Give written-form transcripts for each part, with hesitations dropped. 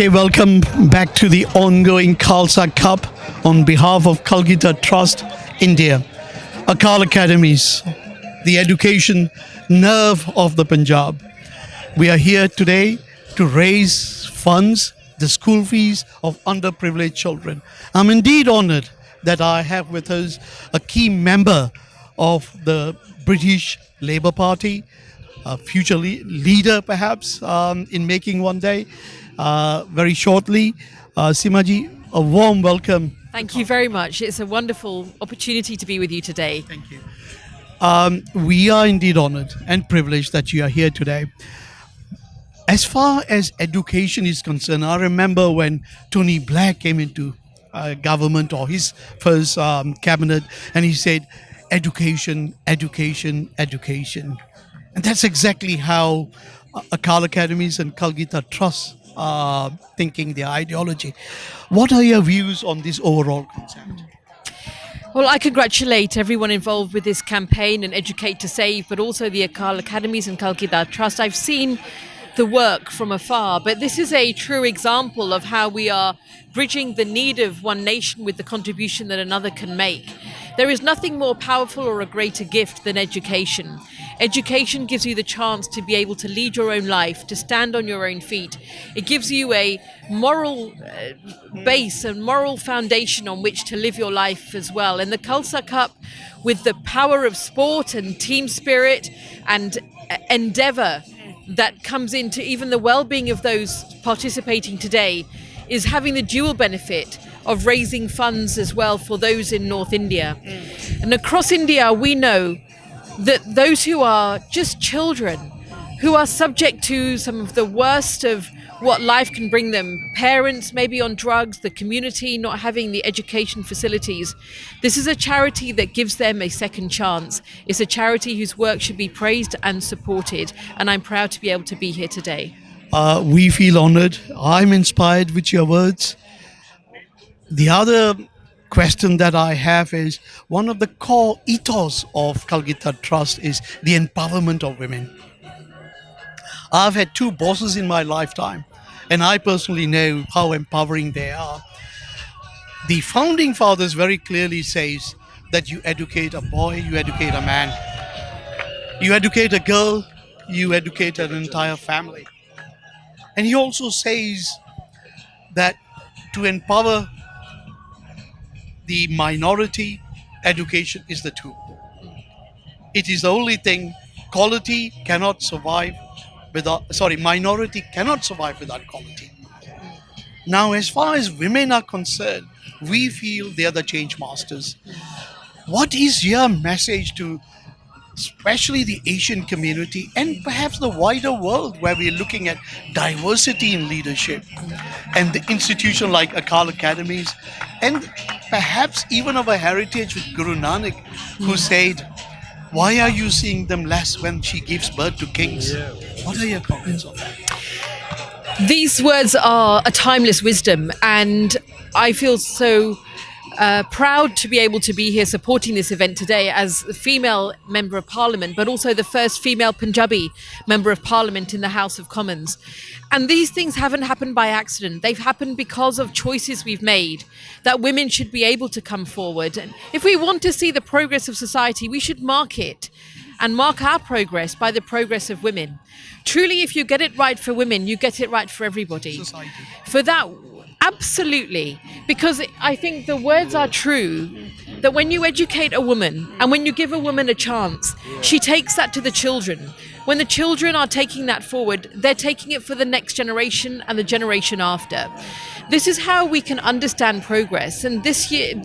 Okay, welcome back to the ongoing Khalsa Cup on behalf of Kalgidhar Trust, India. Akal Academies, the education nerve of the Punjab. We are here today to raise funds, the school fees of underprivileged children. I'm indeed honored that I have with us a key member of the British Labour Party, a future leader perhaps in making one day, very shortly. Seema ji, a warm welcome. Thank you very much. It's a wonderful opportunity to be with you today. Thank you. We are indeed honored and privileged that you are here today. As far as education is concerned, I remember when Tony Blair came into government or his first cabinet, and he said, education, education, education. And that's exactly how Akal Academies and Kalgidhar Trust are thinking their ideology. What are your views on this overall concept? Well, I congratulate everyone involved with this campaign and Educate to Save, but also the Akal Academies and Kalgidhar Trust. I've seen the work from afar, but this is a true example of how we are bridging the need of one nation with the contribution that another can make. There is nothing more powerful or a greater gift than education. Education gives you the chance to be able to lead your own life, to stand on your own feet. It gives you a moral base and moral foundation on which to live your life as well. And the Khalsa Cup, with the power of sport and team spirit and endeavour that comes into even the well-being of those participating today, is having the dual benefit of raising funds as well for those in North India. And across India, we know that those who are just children, who are subject to some of the worst of what life can bring them, parents maybe on drugs, the community not having the education facilities, this is a charity that gives them a second chance. It's a charity whose work should be praised and supported, and I'm proud to be able to be here today. We feel honored. I'm inspired with your words. The other question that I have is, one of the core ethos of Kalgidhar Trust is the empowerment of women. I've had two bosses in my lifetime, and I personally know how empowering they are. The founding fathers very clearly says that you educate a boy, you educate a man. You educate a girl, you educate an entire family. And he also says that to empower the minority, education is the tool. It is the only thing. Minority cannot survive without quality. Now, as far as women are concerned, we feel they are the change masters. What is your message to especially the Asian community and perhaps the wider world, where we're looking at diversity in leadership and the institution like Akal Academies, and perhaps even of a heritage with Guru Nanak, who said, why are you seeing them less when she gives birth to kings? What are your comments on that? These words are a timeless wisdom, and I feel so proud to be able to be here supporting this event today as a female Member of Parliament, but also the first female Punjabi Member of Parliament in the House of Commons. And these things haven't happened by accident. They've happened because of choices we've made, that women should be able to come forward. And if we want to see the progress of society, we should mark it and mark our progress by the progress of women. Truly, if you get it right for women, you get it right for everybody. Society. For that, absolutely. Because I think the words are true, that when you educate a woman and when you give a woman a chance, she takes that to the children. When the children are taking that forward, they're taking it for the next generation and the generation after. This is how we can understand progress. And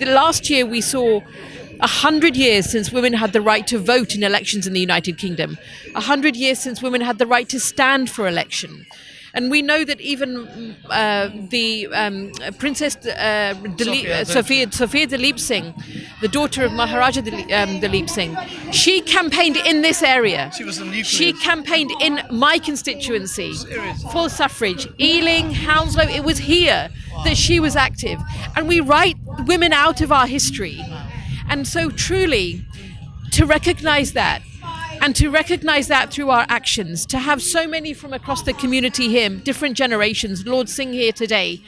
last year we saw 100 years since women had the right to vote in elections in the United Kingdom. 100 years since women had the right to stand for election. And we know that even Princess Sophia Dalip Singh, the daughter of Maharaja Dalip Singh, she campaigned in this area. She was a nucleus. She campaigned in my constituency for suffrage. Ealing, Hounslow, it was here that she was active. And we write women out of our history. And so truly, to recognise that and to recognize that through our actions, to have so many from across the community here, different generations, Lord Singh here today.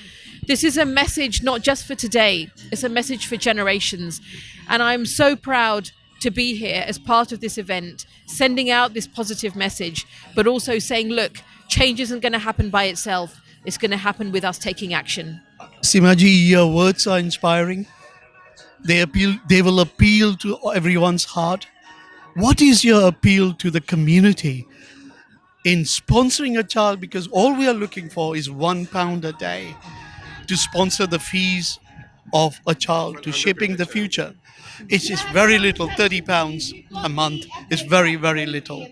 This is a message not just for today, it's a message for generations. And I'm so proud to be here as part of this event, sending out this positive message, but also saying, look, change isn't going to happen by itself. It's going to happen with us taking action. Seemaji, your words are inspiring. They will appeal to everyone's heart. What is your appeal to the community in sponsoring a child? Because all we are looking for is £1 a day to sponsor the fees of a child to shaping the future. It's just very little, £30 a month is very, very little.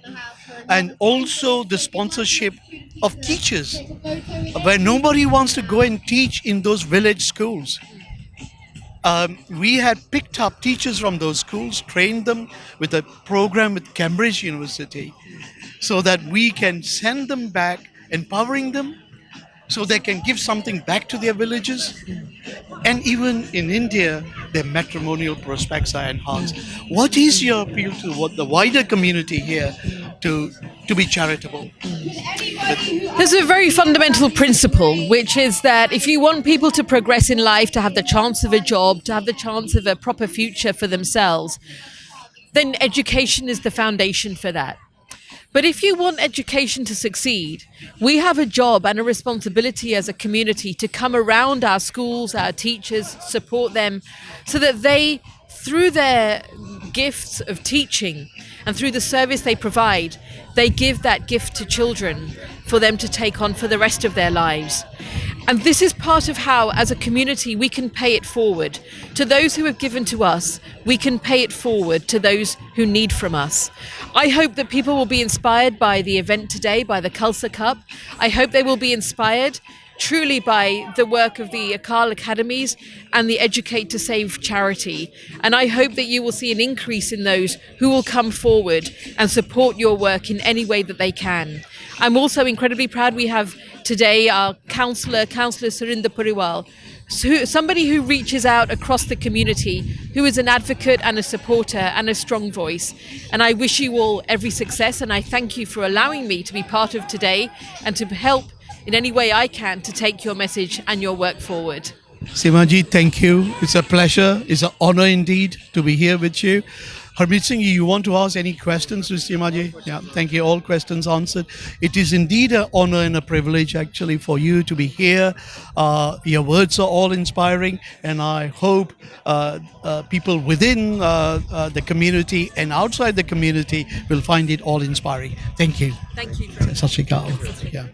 And also the sponsorship of teachers, where nobody wants to go and teach in those village schools. We had picked up teachers from those schools, trained them with a program with Cambridge University, so that we can send them back, empowering them, so they can give something back to their villages. And even in India, their matrimonial prospects are enhanced. What is your appeal to what the wider community here to be charitable? There's a very fundamental principle, which is that if you want people to progress in life, to have the chance of a job, to have the chance of a proper future for themselves, then education is the foundation for that. But if you want education to succeed, we have a job and a responsibility as a community to come around our schools, our teachers, support them, so that they, through their gifts of teaching and through the service they provide, they give that gift to children for them to take on for the rest of their lives. And this is part of how, as a community, we can pay it forward. To those who have given to us, we can pay it forward to those who need from us. I hope that people will be inspired by the event today, by the Khalsa Cup. I hope they will be inspired truly by the work of the Akal Academies and the Educate to Save charity. And I hope that you will see an increase in those who will come forward and support your work in any way that they can. I'm also incredibly proud we have today our Councillor Surinder Puriwal, somebody who reaches out across the community, who is an advocate and a supporter and a strong voice. And I wish you all every success, and I thank you for allowing me to be part of today and to help in any way I can to take your message and your work forward. Seemaji, thank you. It's a pleasure. It's an honor indeed to be here with you. Harmeet Singh, you want to ask any questions to Seemaji? Yeah, thank you. All questions answered. It is indeed an honor and a privilege actually for you to be here. Your words are all inspiring, and I hope people within the community and outside the community will find it all inspiring. Thank you. Thank you. Sat Shri Akal. Yeah.